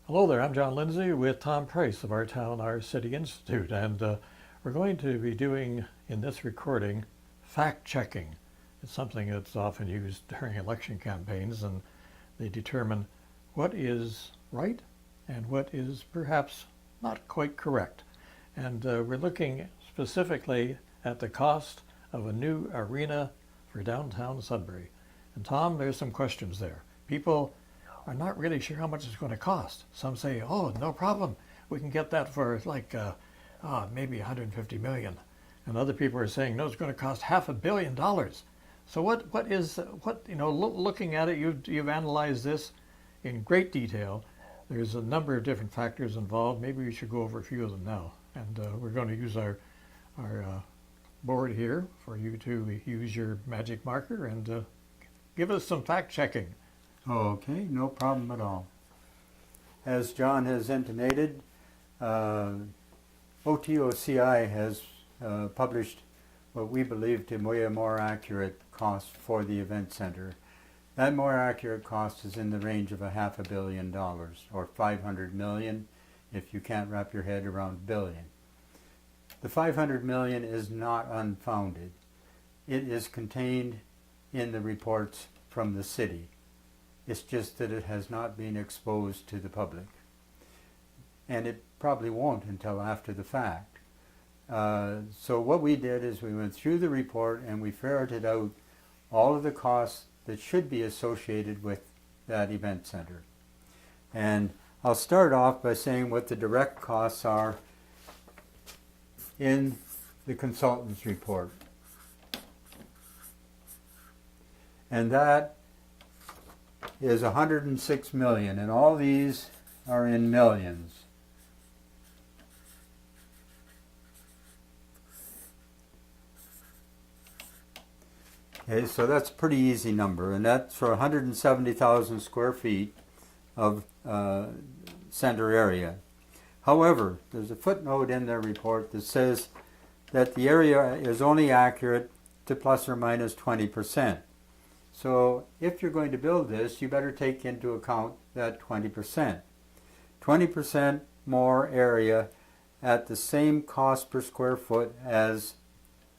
Hello there, I'm John Lindsay with Tom Price of Our Town, Our City Institute, and we're going to be doing in this recording fact-checking. It's something that's often used during election campaigns, and they determine what is right and what is perhaps not quite correct. And we're looking specifically at the cost of a new arena for downtown Sudbury. And Tom, there's some questions there. People are not really sure how much it's going to cost. Some say, oh, no problem. We can get that for like maybe 150 million. And other people are saying, no, it's going to cost $500 million. So looking at it, you've analyzed this in great detail. There's a number of different factors involved. Maybe we should go over a few of them now. And we're going to use our board here for you to use your magic marker and give us some fact checking. Okay, no problem at all. As John has intimated, OTOCI has published what we believe to be a more accurate cost for the event center. That more accurate cost is in the range of $500 million, or 500 million if you can't wrap your head around billion. The 500 million is not unfounded. It is contained in the reports from the city. It's just that it has not been exposed to the public. And it probably won't until after the fact. So what we did is we went through the report and we ferreted out all of the costs that should be associated with that event center. And I'll start off by saying what the direct costs are in the consultant's report. And that is 106 million, and all these are in millions. Okay, so that's a pretty easy number, and that's for 170,000 square feet of center area. However, there's a footnote in their report that says that the area is only accurate to plus or minus 20%. So if you're going to build this, you better take into account that 20%. 20% more area at the same cost per square foot as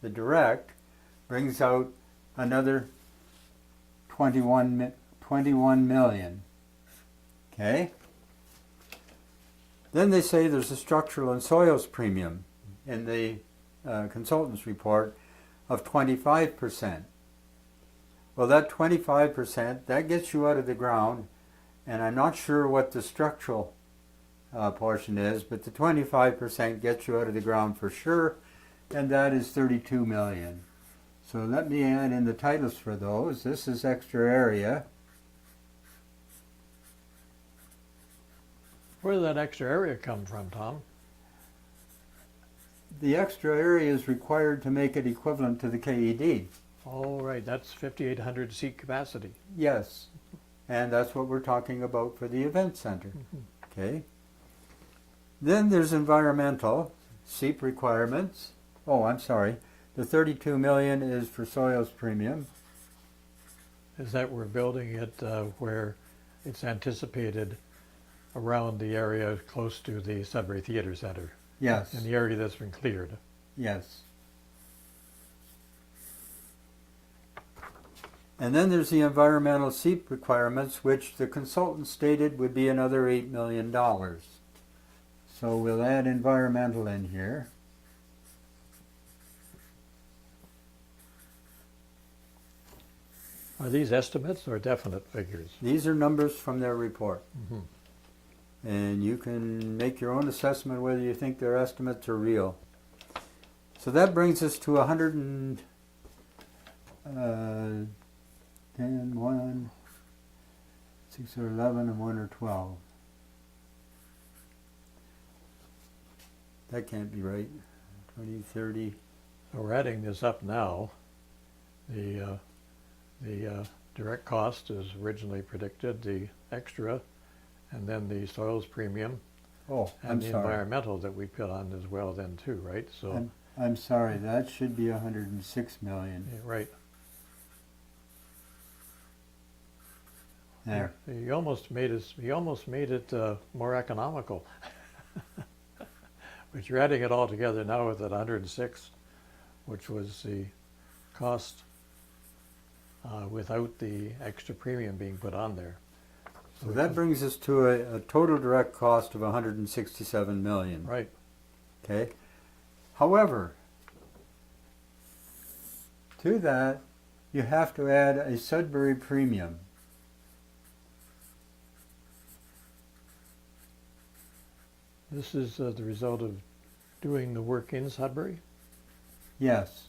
the direct brings out another 21 million. Okay? Then they say there's a structural and soils premium in the consultant's report of 25%. Well, that 25%, that gets you out of the ground, and I'm not sure what the structural portion is, but the 25% gets you out of the ground for sure, and that is 32 million. So let me add in the titles for those. This is extra area. Where did that extra area come from, Tom? The extra area is required to make it equivalent to the KED. Oh, right, that's 5,800 seat capacity. Yes, and that's what we're talking about for the event center. Okay. Then there's environmental, SEEP requirements. Oh, I'm sorry. The 32 million is for soils premium. Is that we're building it where it's anticipated around the area close to the Sudbury Theater Center? Yes. In the area that's been cleared? Yes. And then there's the environmental SEEP requirements, which the consultant stated would be another $8 million. So we'll add environmental in here. Are these estimates or definite figures? These are numbers from their report. And you can make your own assessment whether you think their estimates are real. So that brings us to 110, 1, 6 or 11, and 1 or 12. That can't be right. 20, 30. So we're adding this up now. The direct cost is originally predicted, the extra, and then the soils premium, Oh, and I'm the sorry. environmental that we put on as well then too, right? So I'm sorry, that should be 106 million. yeah, right. There. You almost made it more economical. But you're adding it all together now with that 106, which was the cost without the extra premium being put on there. So that brings us to a total direct cost of 167 million. Right. Okay. However, to that, you have to add a Sudbury premium. This is the result of doing the work in Sudbury? Yes.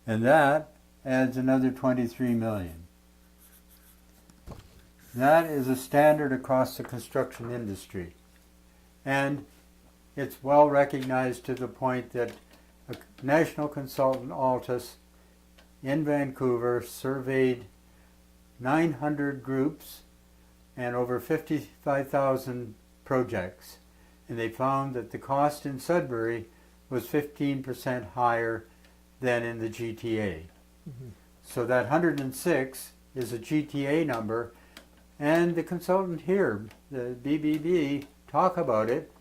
And that adds another 23 million. That is a standard across the construction industry. And it's well recognized to the point that a national consultant, Altus, in Vancouver surveyed 900 groups and over 55,000 projects. And they found that the cost in Sudbury was 15% higher than in the GTA. Mm-hmm. So that 106 is a GTA number, and the consultant here, the BBB, talk about it,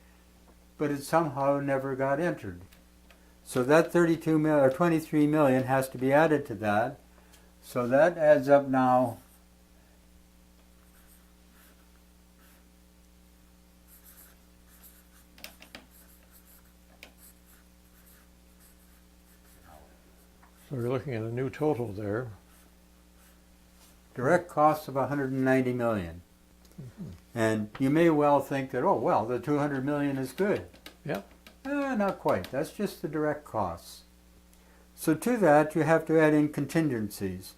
but it somehow never got entered. So that 32 million or 23 million has to be added to that. So that adds up now So we're looking at a new total there. direct costs of 190 million. Mm-hmm. And you may well think that, oh, well, the 200 million is good. Yep. Not quite. That's just the direct costs. So to that, you have to add in contingencies.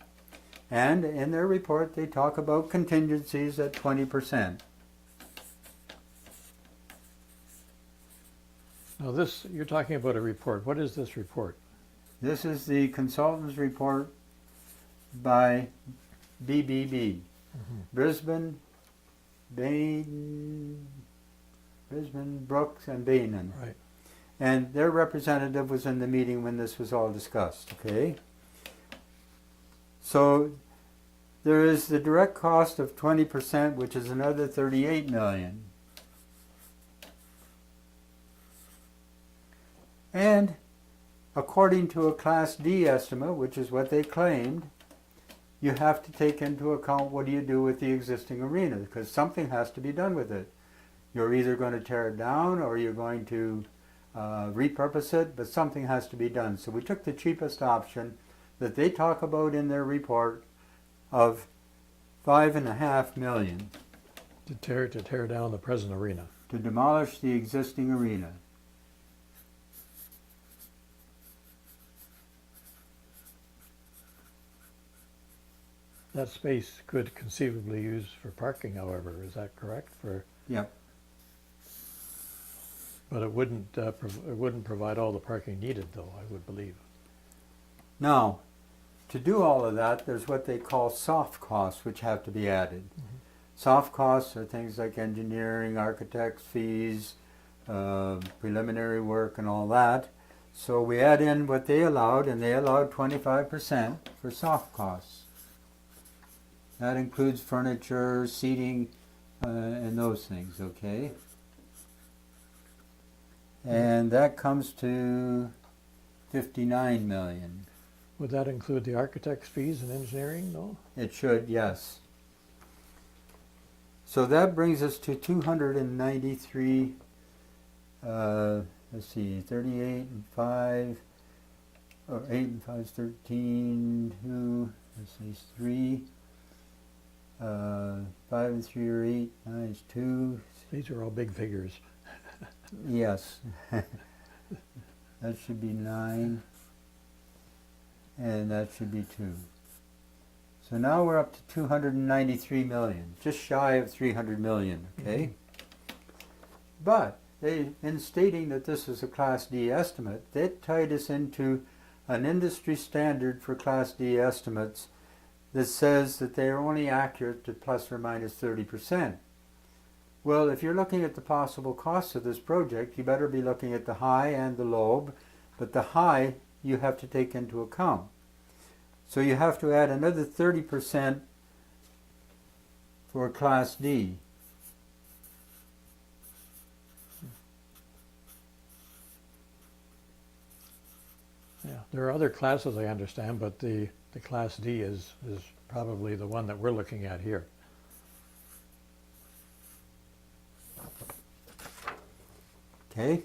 And in their report, they talk about contingencies at 20%. Now this, you're talking about a report. What is this report? This is the consultant's report by BBB. Mm-hmm. Brisbane, Brooks, and Bainan. Right. And their representative was in the meeting when this was all discussed, okay? So there is the direct cost of 20%, which is another 38 million. And according to a Class D estimate, which is what they claimed, you have to take into account what do you do with the existing arena, because something has to be done with it. You're either going to tear it down or you're going to repurpose it, but something has to be done. So we took the cheapest option that they talk about in their report of $5.5 million To tear down the present arena. to demolish the existing arena. That space could conceivably use for parking, however, is that correct? Yep. But it wouldn't provide all the parking needed, though, I would believe. Now, to do all of that, there's what they call soft costs, which have to be added. Mm-hmm. Soft costs are things like engineering, architects' fees, preliminary work, and all that. So we add in what they allowed, and they allowed 25% for soft costs. That includes furniture, seating, and those things, okay? And that comes to 59 million. Would that include the architect's fees and engineering, though? It should, yes. So that brings us to 293, let's see, 38 and 5, or 8 and 5 is 13, 2, let's see, 3, 5 and 3 are 8, 9 is 2. These are all big figures. Yes. That should be 9. And that should be 2. So now we're up to 293 million, just shy of 300 million, okay? But they, in stating that this is a Class D estimate, they tied us into an industry standard for Class D estimates that says that they are only accurate to plus or minus 30%. Well, if you're looking at the possible costs of this project, you better be looking at the high and the low, but the high you have to take into account. So you have to add another 30% for Class D. Yeah, there are other classes I understand, but the Class D is probably the one that we're looking at here. Okay,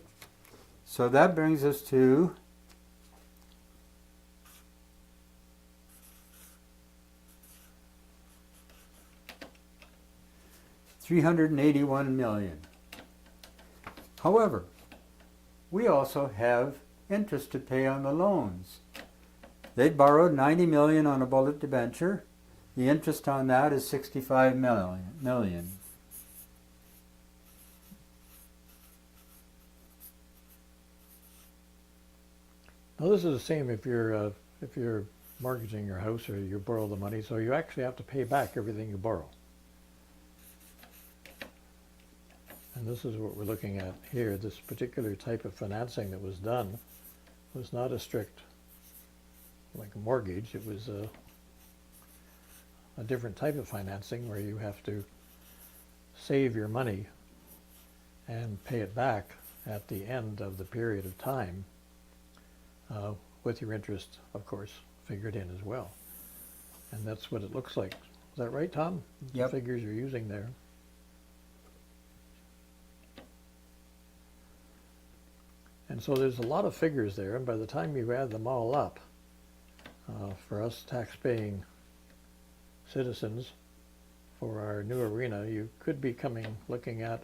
so that brings us to $381 million. However, we also have interest to pay on the loans. They borrowed $90 million on a bullet debenture. The interest on that is $65 million. Now this is the same if you're mortgaging your house or you borrow the money, so you actually have to pay back everything you borrow. And this is what we're looking at here. This particular type of financing that was done was not a strict, like a mortgage. It was a different type of financing where you have to save your money and pay it back at the end of the period of time, with your interest, of course, figured in as well. And that's what it looks like. Is that right, Tom? Yep. The figures you're using there. And so there's a lot of figures there, and by the time you add them all up, for us tax-paying citizens, for our new arena, you could be looking at,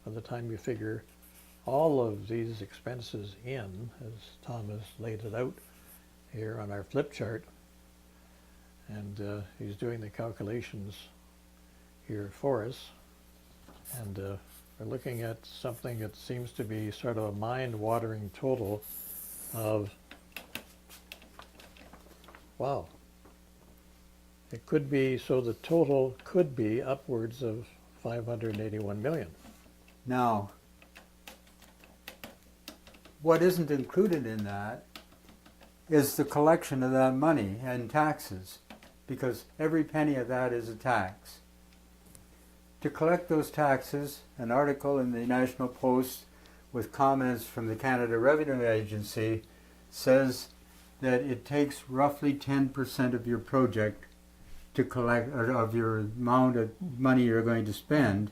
by the time you figure all of these expenses in, as Tom has laid it out here on our flip chart, and he's doing the calculations here for us, and we're looking at something that seems to be sort of a mind-watering total of, wow, it could be, so the total could be upwards of $581 million. Now, what isn't included in that is the collection of that money and taxes, because every penny of that is a tax. To collect those taxes, an article in the National Post with comments from the Canada Revenue Agency says that it takes roughly 10% of your project to collect, or of your amount of money you're going to spend.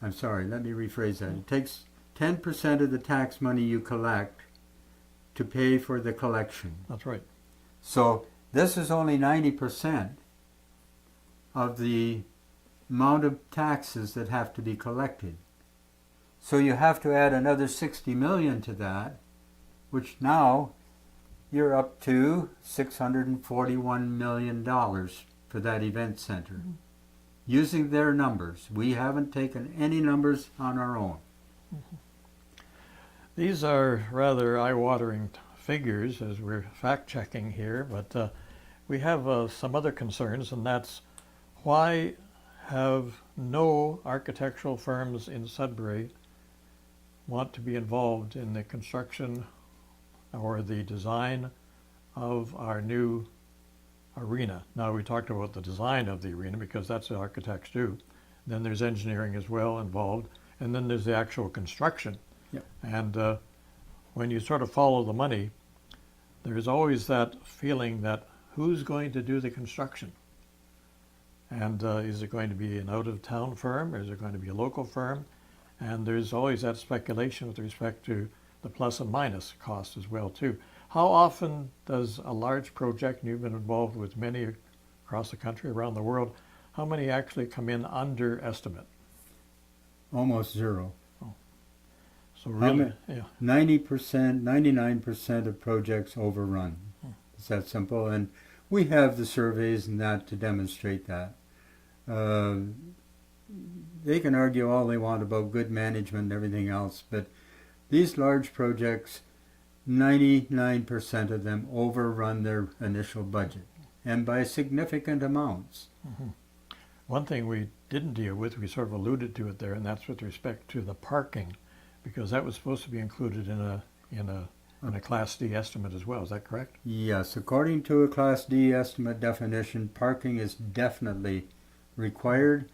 I'm sorry, let me rephrase that. It takes 10% of the tax money you collect to pay for the collection. That's right. So this is only 90% of the amount of taxes that have to be collected. So you have to add another $60 million to that, which now you're up to $641 million for that event center. Mm-hmm. Using their numbers. We haven't taken any numbers on our own. Mm-hmm. These are rather eye-watering figures as we're fact-checking here, but we have some other concerns, and that's why have no architectural firms in Sudbury want to be involved in the construction or the design of our new arena. Now, we talked about the design of the arena because that's what architects do. Then there's engineering as well involved, and then there's the actual construction. Yep. And when you sort of follow the money, there's always that feeling that who's going to do the construction? And is it going to be an out-of-town firm, or is it going to be a local firm? And there's always that speculation with respect to the plus and minus cost as well, too. How often does a large project, and you've been involved with many across the country, around the world, how many actually come in under estimate? Almost zero. Oh. So really, yeah. 90%, 99% of projects overrun. It's that simple. And we have the surveys and that to demonstrate that. They can argue all they want about good management and everything else, but these large projects, 99% of them overrun their initial budget, and by significant amounts. Mm-hmm. One thing we didn't deal with, we sort of alluded to it there, and that's with respect to the parking, because that was supposed to be included in a Class D estimate as well. Is that correct? Yes, according to a Class D estimate definition, parking is definitely required,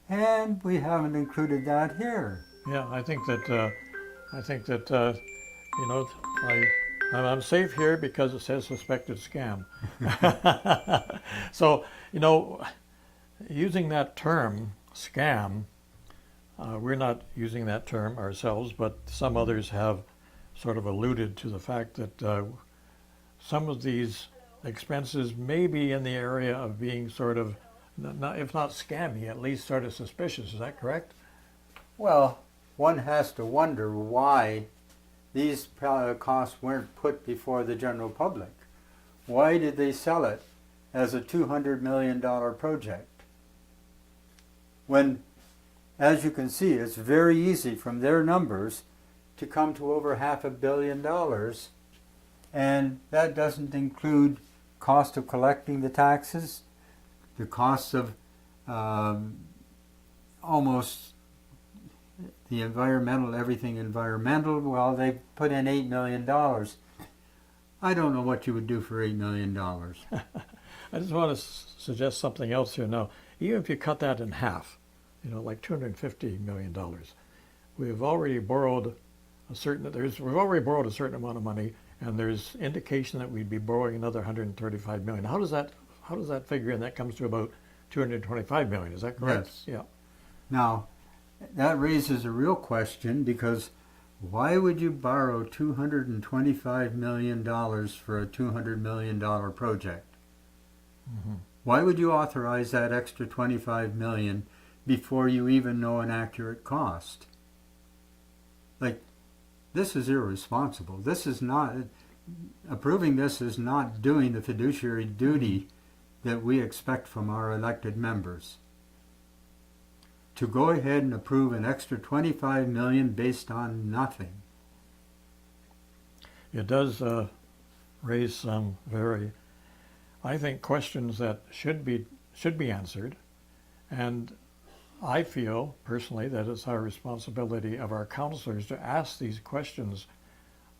and we haven't included that here. Yeah, I think that you know, I'm safe here because it says suspected scam. So, you know, using that term, scam, we're not using that term ourselves, but some others have sort of alluded to the fact that some of these expenses may be in the area of being sort of, not, if not scammy, at least sort of suspicious. Is that correct? Well, one has to wonder why these costs weren't put before the general public. Why did they sell it as a $200 million project? When, as you can see, it's very easy from their numbers to come to over $500 million, and that doesn't include cost of collecting the taxes, the cost of almost the environmental, everything environmental. Well, they put in $8 million. I don't know what you would do for $8 million. I just want to suggest something else here. Now, even if you cut that in half, you know, like $250 million, we've already borrowed a certain amount of money, and there's indication that we'd be borrowing another $135 million. How does that figure in? That comes to about $225 million. Is that correct? Yes. Yeah. Now, that raises a real question, because why would you borrow $225 million for a $200 million project? Mm-hmm. Why would you authorize that extra $25 million before you even know an accurate cost? Like, this is irresponsible. This is not, approving this is not doing the fiduciary duty that we expect from our elected members. To go ahead and approve an extra $25 million based on nothing. It does raise some very, I think, questions that should be answered, and I feel personally that it's our responsibility of our counselors to ask these questions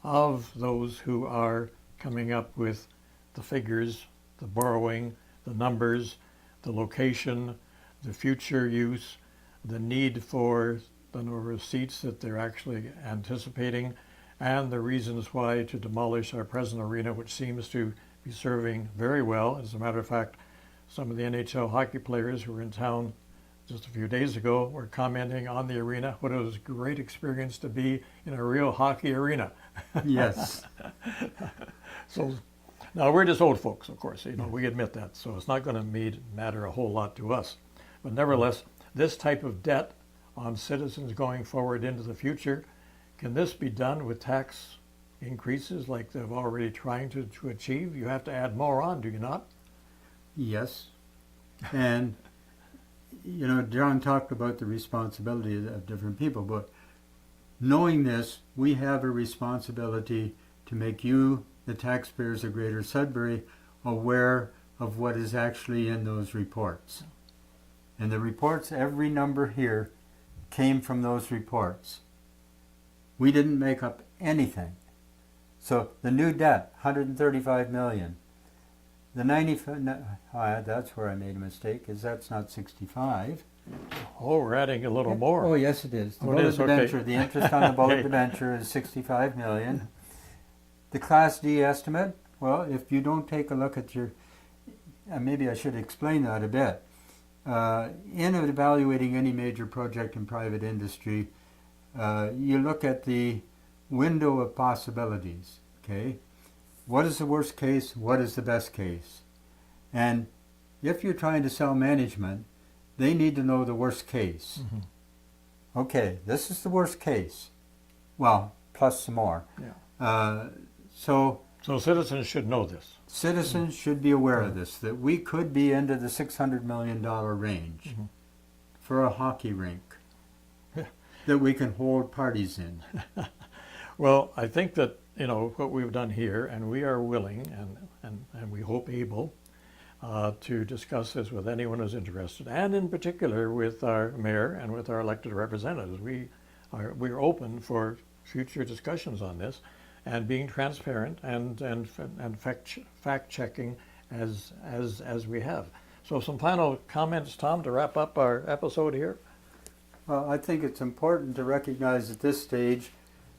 of those who are coming up with the figures, the borrowing, the numbers, the location, the future use, the need for the number of seats that they're actually anticipating, and the reasons why to demolish our present arena, which seems to be serving very well. As a matter of fact, some of the NHL hockey players who were in town just a few days ago were commenting on the arena, what it was a great experience to be in a real hockey arena. Yes. So now we're just old folks, of course, you know, we admit that, so it's not going to matter a whole lot to us. But nevertheless, this type of debt on citizens going forward into the future, can this be done with tax increases like they've already trying to achieve? You have to add more on, do you not? Yes. And, you know, John talked about the responsibility of different people, but knowing this, we have a responsibility to make you, the taxpayers of Greater Sudbury, aware of what is actually in those reports. And the reports, every number here came from those reports. We didn't make up anything. So the new debt, $135 million. The 95, that's where I made a mistake, is that's not 65. Oh, we're adding a little more. Oh, yes, it is. The Oh, it bullet is, okay. debenture, the interest on the bullet Okay. debenture is $65 million. The Class D estimate, well, if you don't take a look at your, maybe I should explain that a bit. In evaluating any major project in private industry, you look at the window of possibilities, okay? What is the worst case? What is the best case? And if you're trying to sell management, they need to know the worst case. Mm-hmm. Okay, this is the worst case. Well, plus some more. Yeah. So citizens should know this. citizens should be aware of this, that we could be into the $600 million range Mm-hmm. for a hockey rink Yeah. that we can hold parties in. Well, I think that, you know, what we've done here, and we are willing and we hope able to discuss this with anyone who's interested, and in particular with our mayor and with our elected representatives. We're open for future discussions on this, and being transparent and fact checking as we have. So some final comments, Tom, to wrap up our episode here? Well, I think it's important to recognize at this stage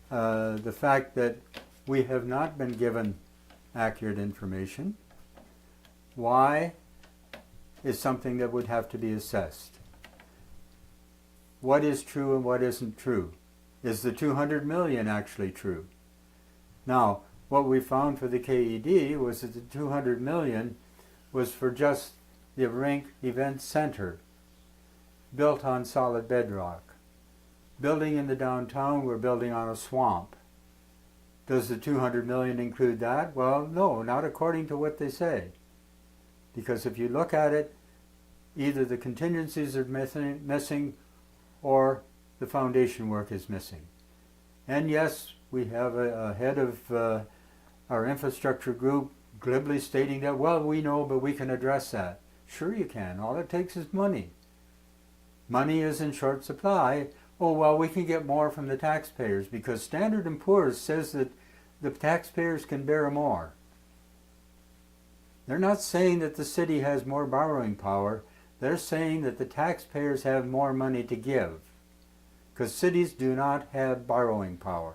the fact that we have not been given accurate information. Why is something that would have to be assessed. What is true and what isn't true? Is the 200 million actually true? Now, what we found for the KED was that the 200 million was for just the rink event center, built on solid bedrock. Building in the downtown, we're building on a swamp. Does the 200 million include that? Well, no, not according to what they say. Because if you look at it, either the contingencies are missing or the foundation work is missing. And yes, we have a head of our infrastructure group glibly stating that, well, we know, but we can address that. Sure you can. All it takes is money. Money is in short supply. Oh, well, we can get more from the taxpayers because Standard & Poor's says that the taxpayers can bear more. They're not saying that the city has more borrowing power. They're saying that the taxpayers have more money to give because cities do not have borrowing power.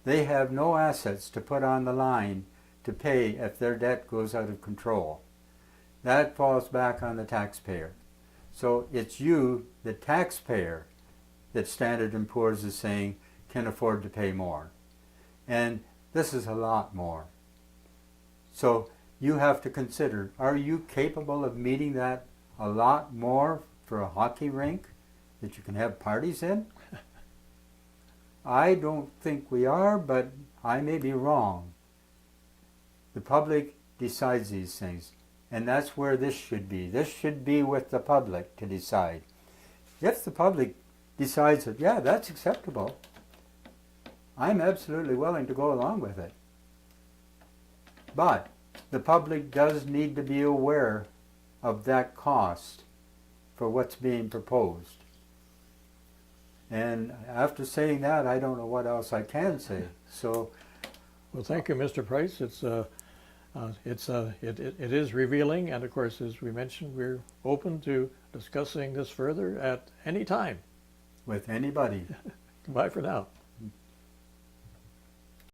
They have no assets to put on the line to pay if their debt goes out of control. That falls back on the taxpayer. So it's you, the taxpayer, that Standard & Poor's is saying can afford to pay more. And this is a lot more. So you have to consider, are you capable of meeting that a lot more for a hockey rink that you can have parties in? I don't think we are, but I may be wrong. The public decides these things, and that's where this should be. This should be with the public to decide. If the public decides that, yeah, that's acceptable, I'm absolutely willing to go along with it. But the public does need to be aware of that cost for what's being proposed. And after saying that, I don't know what else I can say. So, well, thank you, Mr. Price. It is revealing, and of course, as we mentioned, we're open to discussing this further at any time. with anybody. Bye for now.